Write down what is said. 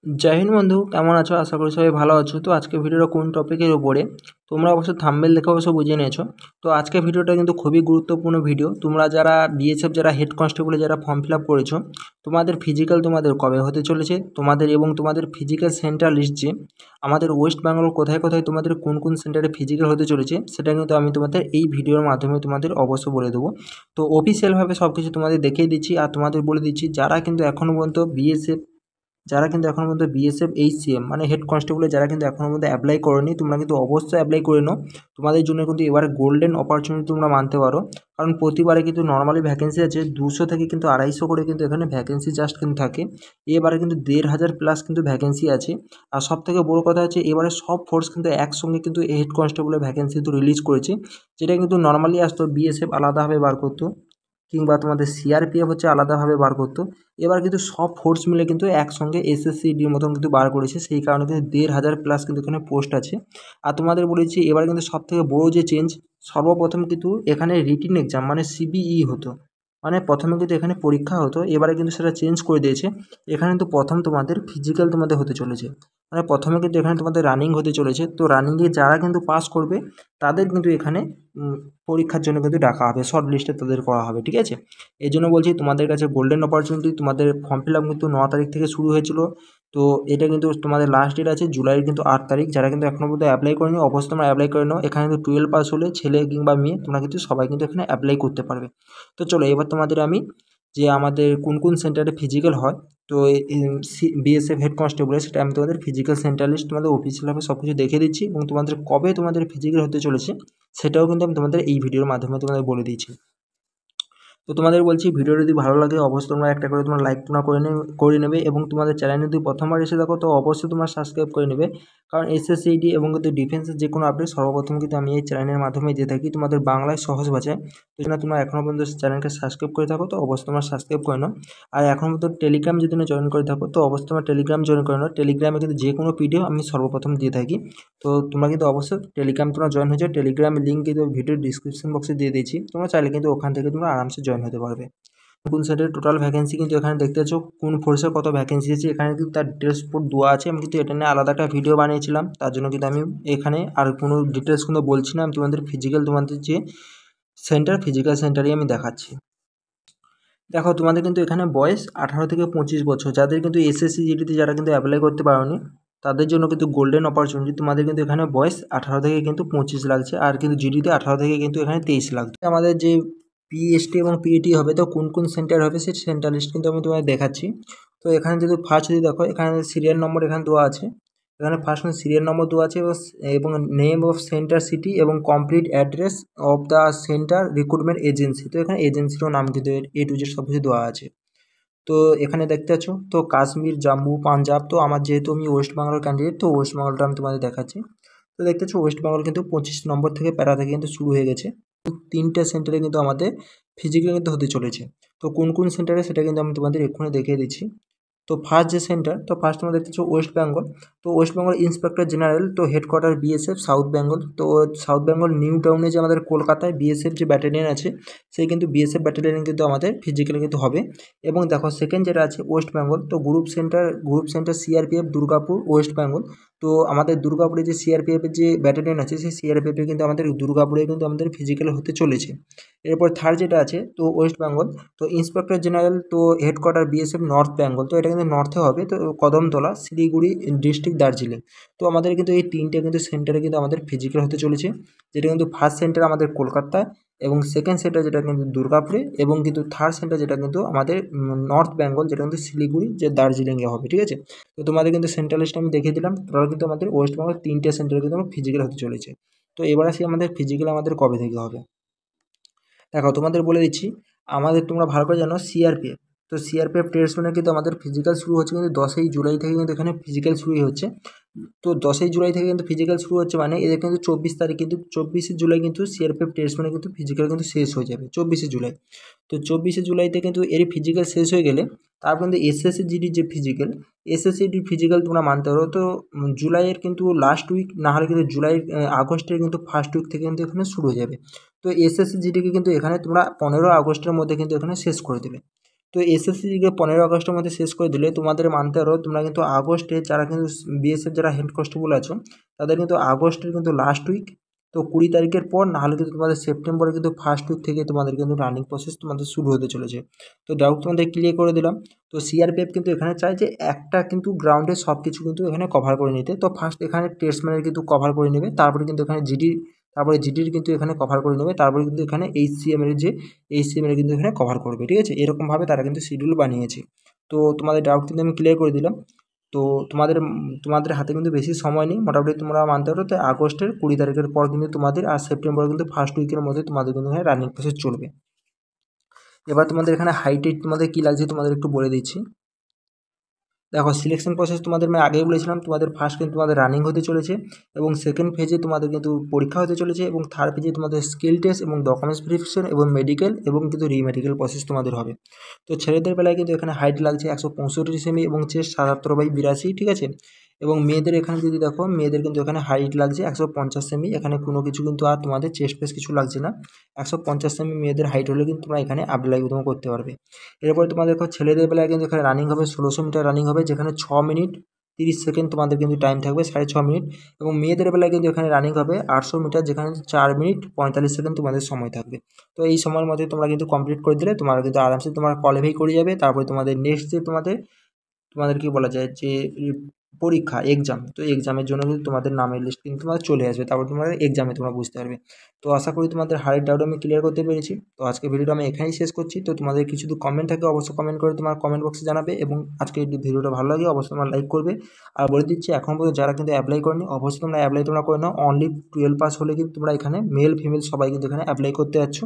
जय हिंद बंधु केमन आछो आशा करी सबाई भालो आछो। तो आज के भिडियोटा कोन टपिकेर उपरे তোমরা অবশ্য থাম্বনেল দেখে অবশ্য বুঝে নিয়েছো। তো আজকে ভিডিওটা কিন্তু খুবই গুরুত্বপূর্ণ ভিডিও। তোমরা যারা বিএসএফ যারা হেড কনস্টেবলে যারা ফর্ম ফিল আপ করেছো তোমাদের ফিজিক্যাল তোমাদের কবে হতে চলেছে তোমাদের এবং তোমাদের ফিজিক্যাল সেন্টার লিস্ট যে আমাদের ওয়েস্ট বেঙ্গল কোথায় কোথায় তোমাদের কোন কোন সেন্টারে ফিজিক্যাল হতে চলেছে সেটা কিন্তু আমি তোমাদের এই ভিডিওর মাধ্যমে তোমাদের অবশ্য বলে দেবো। তো অফিসিয়ালভাবে সব কিছু তোমাদের দেখিয়ে দিচ্ছি আর তোমাদের বলে দিচ্ছি যারা কিন্তু এখনও পর্যন্ত বিএসএফ এইচসিএম মানে হেড কনস্টেবলে যারা কিন্তু এখনও মধ্যে অ্যাপ্লাই করোনি তোমরা কিন্তু অবশ্যই অ্যাপ্লাই করে নাও। তোমাদের জন্য কিন্তু এবারে গোল্ডেন অপরচুনিটি তোমরা মানতে পারো, কারণ প্রতিবারে কিন্তু নর্মালি ভ্যাকেন্সি আছে 200 থেকে কিন্তু 250 করে কিন্তু এখানে ভ্যাকেন্সি জাস্ট কিন্তু থাকে। এবারে কিন্তু 1500 প্লাস কিন্তু ভ্যাকেন্সি আছে। আর সব থেকে বড়ো কথা হচ্ছে এবারে সব ফোর্স কিন্তু একসঙ্গে কিন্তু হেড কনস্টেবলের ভ্যাকেন্সি কিন্তু রিলিজ করেছে, যেটা কিন্তু নর্মালি আসতো বিএসএফ আলাদাভাবে বার করতো কিংবা তোমাদের সিআরপিএফ হচ্ছে আলাদাভাবে বার করতো। এবার কিন্তু সব ফোর্স মিলে কিন্তু একসঙ্গে এসএসসিডির মতন কিন্তু বার করেছে, সেই কারণে কিন্তু 1500 প্লাস কিন্তু এখানে পোস্ট আছে। আর তোমাদের বলেছি এবার কিন্তু সবথেকে বড়ো যে চেঞ্জ, সর্বপ্রথম কিন্তু এখানে রিটিন এক্সাম মানে সিবিই হতো, মানে প্রথমে কিন্তু এখানে পরীক্ষা হতো, এবারে কিন্তু সেটা চেঞ্জ করে দিয়েছে। এখানে কিন্তু প্রথম তোমাদের ফিজিক্যাল তোমাদের হতে চলেছে, মানে প্রথমে কিন্তু এখানে তোমাদের রানিং হতে চলেছে। তো রানিংয়ে যারা কিন্তু পাস করবে তাদের কিন্তু এখানে পরীক্ষার জন্য কিন্তু ডাকা হবে, শর্ট লিস্টে তাদের করা হবে, ঠিক আছে। এই জন্য বলছি তোমাদের কাছে গোল্ডেন অপরচুনিটি। তোমাদের ফর্ম ফিল আপ কিন্তু 9 তারিখ থেকে শুরু হয়েছিল, তো এটা কিন্তু তোমাদের লাস্ট ডেট আছে জুলাইয়ের কিন্তু 8 তারিখ। যারা কিন্তু এখনও পর্যন্ত অ্যাপ্লাই করেনি অবশ্যই তোমরা অ্যাপ্লাই করে নাও। এখানে কিন্তু 12 পাস হলে ছেলে কিংবা মেয়ে তোমরা কিন্তু সবাই কিন্তু এখানে অ্যাপ্লাই করতে পারবে। তো চলো এবার তোমাদের আমি যে আমাদের কোন কোন সেন্টারে ফিজিক্যাল হয়, তো বিএসএফ হেড কনস্টেবলের সেটা আমি তোমাদের ফিজিক্যাল সেন্টার লিস্ট তোমাদের অফিসিয়ালভাবে সব কিছু দেখে দিচ্ছি এবং তোমাদের কবে তোমাদের ফিজিক্যাল হতে চলেছে সেটাও কিন্তু আমি তোমাদের এই ভিডিওর মাধ্যমে তোমাদের বলে দিয়েছি। তো তোমাদের বলছি ভিডিও যদি ভালো লাগে অবশ্যই তোমরা একটা করে তোমরা লাইক তোমরা করে নেবে এবং তোমাদের চ্যানেল যদি প্রথমবার এসে দেখো তো অবশ্যই তোমরা সাবস্ক্রাইব করে নেবে, কারণ এসএসসিডি এবং কিন্তু ডিফেন্সের যে কোনো আপডেট সর্বপ্রথম কিন্তু আমি এই চ্যানেলের মাধ্যমে দিয়ে থাকি তোমাদের বাংলায় সহজ ভাষায়। তো জন্য তোমরা এখনও পর্যন্ত চ্যানেলকে সাবস্ক্রাইব করে থাকো তো অবশ্যই তোমরা সাবস্ক্রাইব করে নাও। আর এখন পর্যন্ত টেলিগ্রাম যদি তোমরা জয়েন করে থাকো তো অবশ্যই তোমরা টেলিগ্রাম জয়েন করে নাও। টেলিগ্রামে কিন্তু যে কোনো পিডিএফ আমি সর্বপ্রথম দিয়ে থাকি, তো তোমরা কিন্তু অবশ্যই টেলিগ্রাম তোমরা জয়েন হয়ে যাও। টেলিগ্রামের লিঙ্ক কিন্তু ভিডিওর ডিসক্রিপশন বক্সে দিয়ে দিয়েছি, তোমরা চাইলে কিন্তু ওখান থেকে তোমরা আরামসে জয়েন হতে পারবে। কোন সাইডের টোটাল ভ্যাকেন্সি কিন্তু এখানে দেখতে পাচ্ছ, কোন ফোর্সে কত ভ্যাকেন্সি আছে এখানে কিন্তু তার ডিটেলস পুরো দেওয়া আছে। আমি কিন্তু এটা নিয়ে আলাদা একটা ভিডিও বানিয়েছিলাম, তার জন্য কিন্তু আমি এখানে আর কোনো ডিটেলস কিন্তু বলছি না। আমি তোমাদের ফিজিক্যাল তোমাদের যে সেন্টার ফিজিক্যাল সেন্টারই আমি দেখাচ্ছি। দেখো তোমাদের কিন্তু এখানে বয়স 18 থেকে 25 বছর, যাদের কিন্তু এসএসসি জিডিতে যারা কিন্তু অ্যাপ্লাই করতে পারোনি তাদের জন্য কিন্তু গোল্ডেন অপরচুনিটি। তোমাদের কিন্তু এখানে বয়স 18 থেকে কিন্তু 25 লাগছে, আর কিন্তু জিডিতে 18 থেকে কিন্তু এখানে 23 লাগছে। আমাদের যে পিএসটি এবং পিইটি হবে তো কোন কোন সেন্টার হবে সেই সেন্টার লিস্ট কিন্তু আমি তোমাদের দেখাচ্ছি। তো এখানে যদি ফার্স্ট যদি দেখো এখানে সিরিয়াল নম্বর এখানে দেওয়া আছে, এখানে ফার্স্ট সিরিয়াল নম্বর দেওয়া আছে এবং নেম অফ সেন্টার সিটি এবং complete address of the centre recruitment agency. তো এখানে এজেন্সিরও নাম কিন্তু এ টু জেড সব কিছু দেওয়া আছে। তো এখানে দেখতে পাচ্ছ তো কাশ্মীর জম্মু পাঞ্জাব, তো আমার যেহেতু আমি ওয়েস্ট বেঙ্গল ক্যান্ডিডেট তো ওয়েস্ট বেঙ্গলটা আমি তোমাদের দেখাচ্ছি। তো দেখতে পাচ্ছ ওয়েস্ট বেঙ্গল কিন্তু 25 নম্বর থেকে প্যারা থেকে কিন্তু শুরু হয়ে গেছে। 3টে সেন্টারে কিন্তু আমাদের ফিজিক্যাল কিন্তু হতে চলেছে। তো কোন কোন সেন্টারে সেটা কিন্তু আমি তোমাদের এক্ষুনি দেখিয়ে দিচ্ছি। তো ফার্স্ট যে সেন্টার, তো ফার্স্ট তোমরা দেখতেছো ওয়েস্ট বেঙ্গল। তো ওয়েস্ট বেঙ্গল ইন্সপেক্টর জেনারেল তো হেডকোয়ার্টার বিএসএফ সাউথ বেঙ্গল। তো সাউথ বেঙ্গল নিউ টাউনে যে আমাদের কলকাতায় বিএসএফ যে ব্যাটালিয়ন আছে সেই কিন্তু বিএসএফ ব্যাটালিয়ন কিন্তু আমাদের ফিজিক্যাল কিন্তু হবে। এবং দেখো সেকেন্ড যেটা আছে ওয়েস্ট বেঙ্গল, তো group centre CRPF Durgapur West Bengal. তো আমাদের দুর্গাপুরে যে সিআরপিএফের যে ব্যাটালিয়ন আছে সেই সিআরপিএফে কিন্তু আমাদের দুর্গাপুরে কিন্তু আমাদের ফিজিক্যাল হতে চলেছে। এরপর থার্ড যেটা আছে তো ওয়েস্ট বেঙ্গল, তো ইন্সপেক্টর জেনারেল তো হেডকোয়ার্টার বিএসএফ নর্থ বেঙ্গল। তো এটা কিন্তু নর্থে হবে, তো কদমতলা শিলিগুড়ি ডিস্ট্রিক্ট দার্জিলিং। তো আমাদের কিন্তু এই 3টে কিন্তু সেন্টারে কিন্তু আমাদের ফিজিক্যাল হতে চলেছে, যেটা কিন্তু ফার্স্ট সেন্টার আমাদের কলকাতায় এবং সেকেন্ড সেন্টার যেটা কিন্তু দুর্গাপুরে এবং কিন্তু থার্ড সেন্টার যেটা কিন্তু আমাদের নর্থ বেঙ্গল যেটা কিন্তু শিলিগুড়ি যে দার্জিলিংয়ে হবে, ঠিক আছে। তো তোমাদের কিন্তু সেন্টার লিস্ট আমি দেখিয়ে দিলাম, তাহলে কিন্তু আমাদের ওয়েস্ট বেঙ্গল 3টে সেন্টারে কিন্তু আমার ফিজিক্যাল হতে চলেছে। তো এবার আসি আমাদের ফিজিক্যাল আমাদের কবে থেকে হবে। দেখো তোমাদের বলে দিচ্ছি, আমাদের তোমরা ভালো করে জানো সিআরপিএফ, তো সিআরপিএফ ট্রেডসম্যানের কিন্তু আমাদের ফিজিক্যাল শুরু হচ্ছে কিন্তু 10ই জুলাই থেকে কিন্তু এখানে ফিজিক্যাল শুরুই হচ্ছে। তো 10ই জুলাই থেকে কিন্তু ফিজিক্যাল শুরু হচ্ছে, মানে এদের কিন্তু 24 তারিখ কিন্তু 24শে জুলাই কিন্তু সিআরপিএফ ট্রেডসম্যানের কিন্তু ফিজিক্যাল কিন্তু শেষ হয়ে যাবে 24শে জুলাই। তো 24শে জুলাইতে কিন্তু এর ফিজিক্যাল শেষ হয়ে গেলে তারপর কিন্তু এসএসসিজিডির যে ফিজিক্যাল, এসএসসিডির ফিজিক্যাল তোমরা মানতে পারো। তো জুলাইয়ের কিন্তু লাস্ট উইক না হলে কিন্তু আগস্টের কিন্তু ফার্স্ট উইক থেকে কিন্তু এখানে শুরু হয়ে যাবে। তো এসএসসিজিডিকে কিন্তু এখানে তোমরা 15 আগস্টের মধ্যে কিন্তু এখানে শেষ করে দেবে। তো এসএসসি জিকে 15 আগস্টের মধ্যে শেষ করে দিলে তোমাদের মানতে পারো তোমরা কিন্তু আগস্টে যারা কিন্তু বিএসএফ যারা হেড কনস্টেবল আছো তাদের কিন্তু আগস্টের কিন্তু লাস্ট উইক, তো 20 তারিখের পর নাহলে কিন্তু তোমাদের সেপ্টেম্বরে কিন্তু ফার্স্ট উইক থেকে তোমাদের কিন্তু রানিং প্রসেস তোমাদের শুরু হতে চলেছে। তো ডাউট তোমাদের ক্লিয়ার করে দিলাম। তো সিআরপিএফ কিন্তু এখানে চায় যে একটা কিন্তু গ্রাউন্ডে সব কিছু কিন্তু এখানে কভার করে নিতে। তো ফার্স্ট এখানে টেস্টম্যানের কিন্তু কভার করে নেবে, তারপরে কিন্তু এখানে জিডির কিন্তু এখানে কভার করে নেবে, তারপরে কিন্তু এখানে এইচসিএমের কিন্তু এখানে কভার করবে। ঠিক আছে, এরকমভাবে তারা কিন্তু শিডিউল বানিয়েছে। তো তোমাদের ডাউট কিন্তু আমি ক্লিয়ার করে দিলাম। তো তোমাদের হাতে কিন্তু বেশি সময় নেই, মোটামুটি তোমরা মানতে পারো। তো আগস্টের 20 তারিখের পর কিন্তু তোমাদের, আর সেপ্টেম্বরে কিন্তু ফার্স্ট উইকের মধ্যে তোমাদের কিন্তু এখানে রানিং প্রসেস চলবে। এবার তোমাদের এখানে হাইটে তোমাদের কী লাগছে তোমাদের একটু বলে দিচ্ছি। দেখো সিলেকশন প্রসেস তোমাদের আমি আগেই বলেছিলাম, তোমাদের ফার্স্ট কিন্তু তোমাদের রানিং হতে চলেছে, এবং সেকেন্ড ফেজে তোমাদের কিন্তু পরীক্ষা হতে চলেছে, এবং থার্ড ফেজে তোমাদের স্কিল টেস্ট এবং ডকুমেন্টস ভেরিফিকেশন এবং মেডিকেল এবং কিন্তু রিমেডিকেল প্রসেস তোমাদের হবে। তো ছেলেদের বেলায় কিন্তু এখানে হাইট লাগছে 165 সেমি এবং চেস্ট 77/82, ঠিক আছে। এবং মেয়েদের এখানে যদি দেখো, মেয়েদের কিন্তু এখানে হাইট লাগছে 150 সেমি, এখানে কোনো কিছু কিন্তু আর তোমাদের চেস্ট ফেস কিছু লাগছে না। 150 সেমি মেয়েদের হাইট হলে কিন্তু তোমরা এখানে অ্যাপ্লাই করতে পারবে। এরপরে তোমাদের দেখো ছেলেদের বেলায় কিন্তু এখানে রানিং হবে 1600 মিটার রানিং হবে, যেখানে 6 মিনিট 30 সেকেন্ড তোমাদের কিন্তু টাইম থাকবে, 6.5 মিনিট। এবং মেয়েদের বেলায় কিন্তু এখানে রানিং হবে 800 মিটার, যেখানে 4 মিনিট 45 সেকেন্ড তোমাদের সময় থাকবে। তো এই সময়ের মধ্যে তোমরা কিন্তু কমপ্লিট করে দিলে তোমরা কিন্তু আরামসে তোমরা কোয়ালিফাই করে যাবে। তারপরে তোমাদের নেক্সট যে তোমাদের কি বলা যায় যে পরীক্ষা এক্সাম, তো এক্সামের জন্য কিন্তু তোমাদের নামের লিস্ট কিন্তু তোমাদের চলে আসবে, তারপর তোমাদের এক্সামে তোমরা বুঝতে পারবে। তো আশা করি তোমাদের হারের ডাউট আমি ক্লিয়ার করতে পেরেছি। তো আজকে ভিডিওটা আমি এখানেই শেষ করছি। তো তোমাদের কিছু যদি কমেন্ট থাকে অবশ্যই কমেন্ট করে তোমার কমেন্ট বক্সে জানাবে, এবং আজকে ভিডিওটা ভালো লাগে অবশ্যই তোমরা লাইক করবে। আর বলে দিচ্ছি, এখন পর্যন্ত যারা কিন্তু অ্যাপ্লাই করেনি অবশ্যই তোমরা অ্যাপ্লাই করে নাও। অনলি 12 পাস হলে কিন্তু তোমরা এখানে মেল ফিমেল সবাই কিন্তু এখানে অ্যাপ্লাই করতে যাচ্ছ।